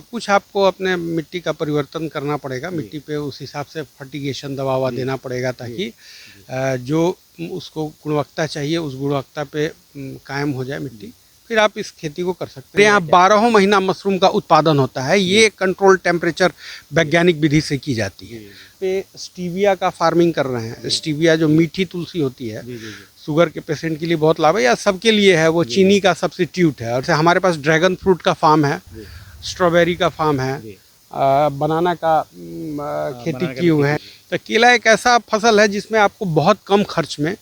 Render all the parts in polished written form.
कुछ आपको अपने मिट्टी का परिवर्तन करना पड़ेगा, मिट्टी पे उस हिसाब से फर्टिगेशन दवा ववा देना पड़ेगा ताकि जो उसको गुणवत्ता चाहिए उस गुणवत्ता पे कायम हो जाए मिट्टी। फिर आप इस खेती को कर सकते हैं। यहाँ 12 महीना मशरूम का उत्पादन होता है। ये कंट्रोल टेम्परेचर वैज्ञानिक विधि से की जाती है। पे स्टीविया का फार्मिंग कर रहे हैं। स्टीविया जो मीठी तुलसी होती है, शुगर के पेशेंट के लिए बहुत लाभ है या सबके लिए है, वो चीनी का सब्स्टिट्यूट है। और से हमारे पास ड्रैगन फ्रूट का फार्म है, स्ट्रॉबेरी का फार्म है, बनाना का खेती किए हुए हैं। तो केला एक ऐसा फसल है जिसमें आपको बहुत कम खर्च में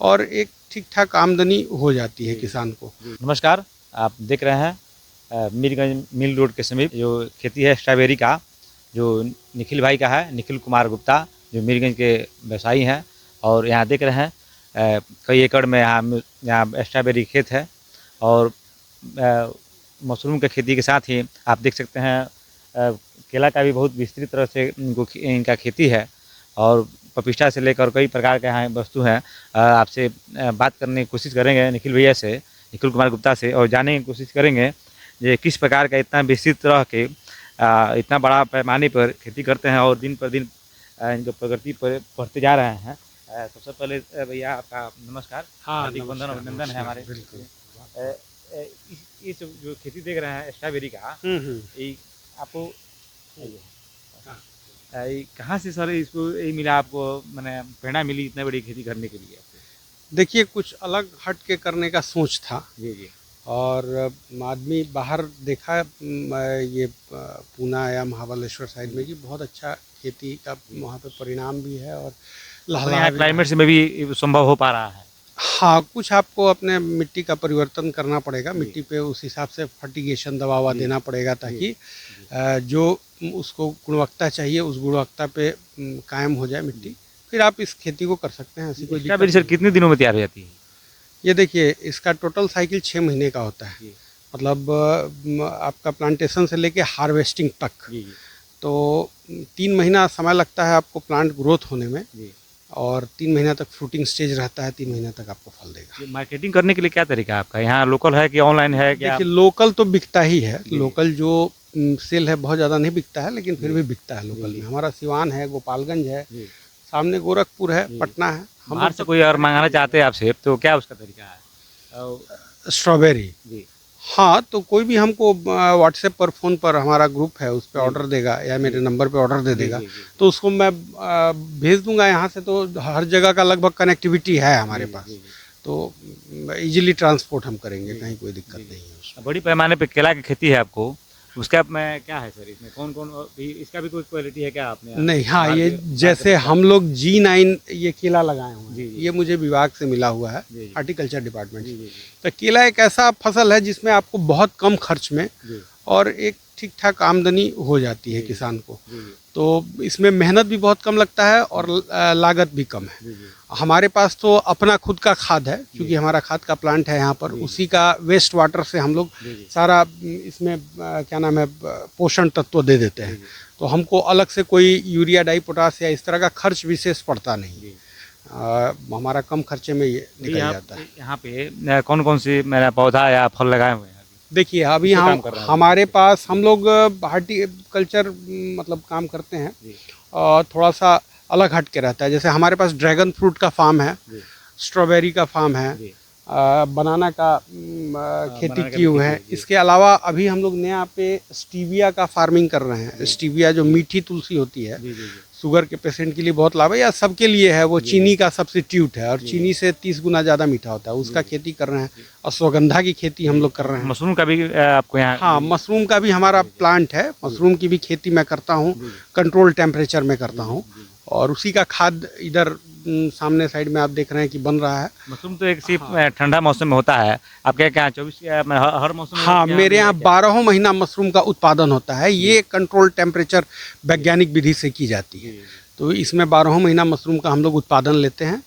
और एक ठीक ठाक आमदनी हो जाती है किसान को। नमस्कार, आप देख रहे हैं मीरगंज मिल रोड के समीप जो खेती है स्ट्रॉबेरी का, जो निखिल भाई का है, निखिल कुमार गुप्ता, जो मीरगंज के व्यवसायी हैं। और यहाँ देख रहे हैं कई एकड़ में यहाँ स्ट्रॉबेरी खेत है और मशरूम की खेती के साथ ही आप देख सकते हैं केला का भी बहुत विस्तृत तरह से इनका खेती है। और पपीता से लेकर कई प्रकार के यहाँ वस्तु हैं। आपसे बात करने की कोशिश करेंगे निखिल भैया से, निखिल कुमार गुप्ता से, और जानने की कोशिश करेंगे ये किस प्रकार का इतना विस्तृत तरह के इतना बड़ा पैमाने पर खेती करते हैं और दिन पर दिन इनकी प्रगति पर बढ़ते जा रहे हैं। सबसे पहले भैया आपका नमस्कार। हाँ, अभिनंदन है हमारे। इस जो खेती देख रहे हैं स्ट्रॉबेरी का, ये आपको कहाँ से सर इसको यही मिला आपको, मैंने प्रेरणा मिली इतना बड़ी खेती करने के लिए? देखिए, कुछ अलग हट के करने का सोच था। जी। और आदमी बाहर देखा ये पूना या महाबलेश्वर साइड में कि बहुत अच्छा खेती का वहाँ पे परिणाम भी है और यहाँ क्लाइमेट से में भी संभव हो पा रहा है। हाँ, कुछ आपको अपने मिट्टी का परिवर्तन करना पड़ेगा, मिट्टी पे उस हिसाब से फर्टिगेशन दवा ववा देना पड़ेगा ताकि जो उसको गुणवत्ता चाहिए उस गुणवत्ता पे कायम हो जाए मिट्टी। फिर आप इस खेती को कर सकते हैं। ऐसी कोई स्ट्रॉबेरी सर कितने दिनों में तैयार हो जाती है? ये देखिए, इसका टोटल साइकिल 6 महीने का होता है। मतलब आपका प्लांटेशन से लेके हार्वेस्टिंग तक। तो 3 महीना समय लगता है आपको प्लांट ग्रोथ होने में और 3 महीना तक फ्रूटिंग स्टेज रहता है। 3 महीना तक आपको फल देगा। मार्केटिंग करने के लिए क्या तरीका है आपका? यहाँ लोकल है कि ऑनलाइन है क्या? देखिए, लोकल तो बिकता ही है। लोकल जो सेल है बहुत ज़्यादा नहीं बिकता है, लेकिन फिर भी बिकता है लोकल में। हमारा सिवान है, गोपालगंज है, सामने गोरखपुर है, पटना है। बाहर से कोई और मंगाना चाहते हैं आपसे तो क्या उसका तरीका है? स्ट्रॉबेरी हाँ, तो कोई भी हमको व्हाट्सएप पर, फ़ोन पर, हमारा ग्रुप है उस पर ऑर्डर देगा या मेरे नंबर पे ऑर्डर दे देगा तो उसको मैं भेज दूंगा यहाँ से। तो हर जगह का लगभग कनेक्टिविटी है हमारे पास, तो इजीली ट्रांसपोर्ट हम करेंगे, कहीं कोई दिक्कत नहीं है उसमें। बड़ी पैमाने पे केला की खेती है आपको, उसका में क्या है सर? इसमें कौन कौन भी इसका भी कोई क्वालिटी है क्या आपने? नहीं, हाँ, ये जैसे हम लोग G9 ये केला लगाए हुए हैं, ये मुझे विभाग से मिला हुआ है, हार्टिकल्चर डिपार्टमेंट से। तो केला एक ऐसा फसल है जिसमें आपको बहुत कम खर्च में और एक ठीक ठाक आमदनी हो जाती है किसान को। तो इसमें मेहनत भी बहुत कम लगता है और लागत भी कम है। हमारे पास तो अपना खुद का खाद है, क्योंकि हमारा खाद का प्लांट है यहाँ पर। उसी का वेस्ट वाटर से हम लोग सारा इसमें क्या नाम है पोषण तत्व दे देते हैं। तो हमको अलग से कोई यूरिया, डाई, पोटास या इस तरह का खर्च विशेष पड़ता नहीं। हमारा कम खर्चे में ये निकल जाता है। यहाँ पे कौन कौन सी मेरा पौधा या फल लगाए हुए हैं? देखिए, अभी हमारे पास हम लोग हार्टिकल्चर मतलब काम करते हैं और थोड़ा सा अलग हट के रहता है। जैसे हमारे पास ड्रैगन फ्रूट का फार्म है, स्ट्रॉबेरी का फार्म है, बनाना का खेती किए हुए हैं। इसके अलावा अभी हम लोग नया पे स्टीविया का फार्मिंग कर रहे हैं। स्टीविया जो मीठी तुलसी होती है, शुगर के पेशेंट के लिए बहुत लाभ है या सबके लिए है, वो चीनी का सब्स्टिट्यूट है और चीनी से 30 गुना ज़्यादा मीठा होता है। उसका खेती कर रहे हैं। अश्वगंधा की खेती हम लोग कर रहे हैं। मशरूम का भी आपको यहाँ? हाँ, मशरूम का भी हमारा प्लांट है। मशरूम की भी खेती मैं करता हूँ, कंट्रोल टेम्परेचर में करता हूँ। और उसी का खाद इधर सामने साइड में आप देख रहे हैं कि बन रहा है। मशरूम तो एक सिर्फ ठंडा मौसम में होता है, आपके क्या 24 हर मौसम में? हाँ, मेरे यहाँ 12 महीना मशरूम का उत्पादन होता है। ये कंट्रोल टेम्परेचर वैज्ञानिक विधि से की जाती है। तो इसमें 12 महीना मशरूम का हम लोग उत्पादन लेते हैं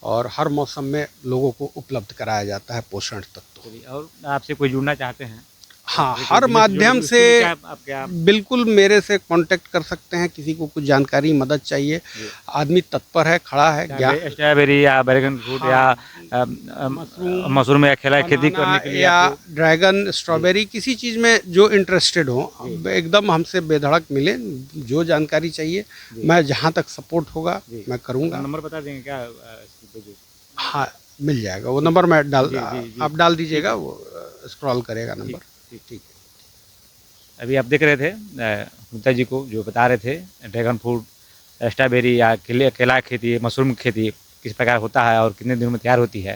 और हर मौसम में लोगों को उपलब्ध कराया जाता है पोषण तत्व। और आपसे कोई जुड़ना चाहते हैं? हाँ, हर माध्यम से आपके बिल्कुल मेरे से कांटेक्ट कर सकते हैं। किसी को कुछ जानकारी मदद चाहिए, आदमी तत्पर है, खड़ा है। स्ट्रॉबेरी या बैगन फ्रूट या मशरूम या खेला खेती करने के लिए या आपको ड्रैगन, स्ट्रॉबेरी, किसी चीज़ में जो इंटरेस्टेड हो एकदम हमसे बेधड़क मिले। जो जानकारी चाहिए मैं जहाँ तक सपोर्ट होगा मैं करूँगा। नंबर बता देंगे क्या हाँ, मिल जाएगा वो नंबर। मैं आप डाल दीजिएगा, वो स्क्रॉल करेगा नंबर। ठीक है। अभी आप देख रहे थे गुप्ता जी को जो बता रहे थे ड्रैगन फ्रूट, स्ट्रॉबेरी या केला खेती, मशरूम खेती किस प्रकार होता है और कितने दिनों में तैयार होती है।